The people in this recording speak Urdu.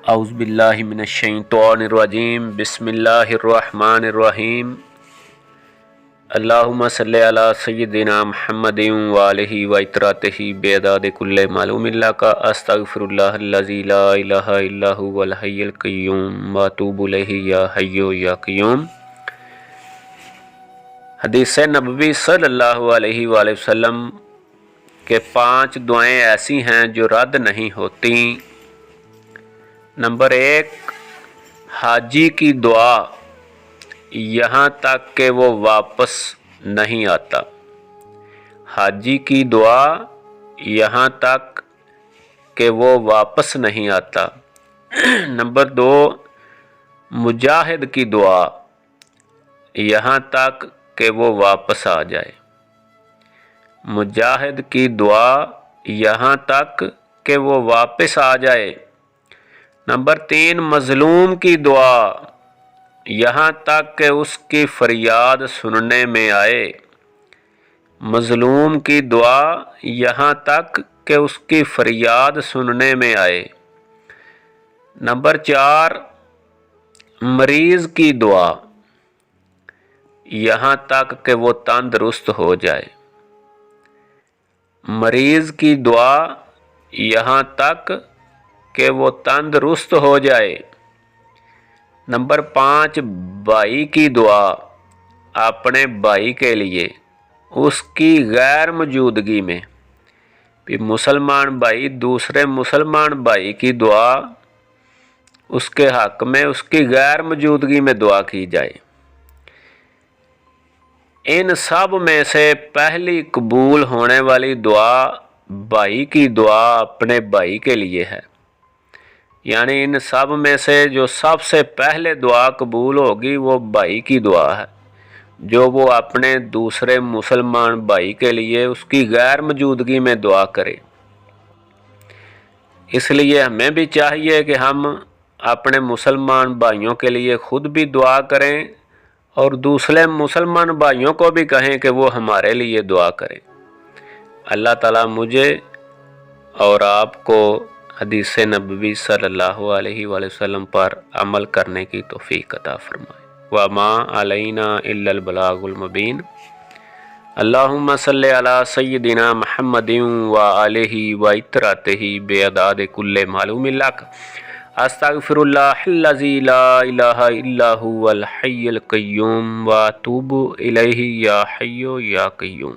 اعوذ باللہ من الشیطان الرجیم بسم اللہ الرحمن الرحیم اللہم صلی علی سیدنا محمد وآلہ وعطراتہ بعدد کل معلوم اللہ کا استغفر اللہ الذی لا الہ الا هو الحی القیوم واتوب الیہ یا حی یا قیوم۔ حدیث نبوی صلی اللہ علیہ وآلہ وسلم کہ 5 دعائیں ایسی ہیں جو رد نہیں ہوتی۔ نمبر 1، حاجی کی دعا یہاں تک کہ وہ واپس نہیں آتا۔ حاجی کی دعا یہاں تک کہ وہ واپس نہیں آتا۔ نمبر 2، مجاہد کی دعا یہاں تک کہ وہ واپس آ جائے۔ مجاہد کی دعا یہاں تک کہ وہ واپس آ جائے۔ نمبر 3، مظلوم کی دعا یہاں تک کہ اس کی فریاد سننے میں آئے۔ مظلوم کی دعا یہاں تک کہ اس کی فریاد سننے میں آئے۔ نمبر 4، مریض کی دعا یہاں تک کہ وہ تندرست ہو جائے۔ مریض کی دعا یہاں تک کہ وہ تندرست ہو جائے۔ نمبر 5، بھائی کی دعا اپنے بھائی کے لیے اس کی غیر موجودگی میں۔ بھی مسلمان بھائی دوسرے مسلمان بھائی کی دعا اس کے حق میں اس کی غیر موجودگی میں دعا کی جائے۔ ان سب میں سے پہلی قبول ہونے والی دعا بھائی کی دعا اپنے بھائی کے لیے ہے۔ یعنی ان سب میں سے جو سب سے پہلے دعا قبول ہوگی وہ بھائی کی دعا ہے، جو وہ اپنے دوسرے مسلمان بھائی کے لیے اس کی غیر موجودگی میں دعا کرے۔ اس لیے ہمیں بھی چاہیے کہ ہم اپنے مسلمان بھائیوں کے لیے خود بھی دعا کریں اور دوسرے مسلمان بھائیوں کو بھی کہیں کہ وہ ہمارے لیے دعا کریں۔ اللہ تعالیٰ مجھے اور آپ کو حدیث نبوی صلی اللہ علیہ وآلہ وسلم پر عمل کرنے کی توفیق عطا فرمائے۔ وما علینا الا البلاغ المبین۔ اللہم صلی علی سیدنا محمد وآلہ وعطراتہ بعدد کل معلوم لک۔ استغفر اللہ الذی لا الہ الا هو الحی القیوم واتوب الیہ یا حی یا قیوم۔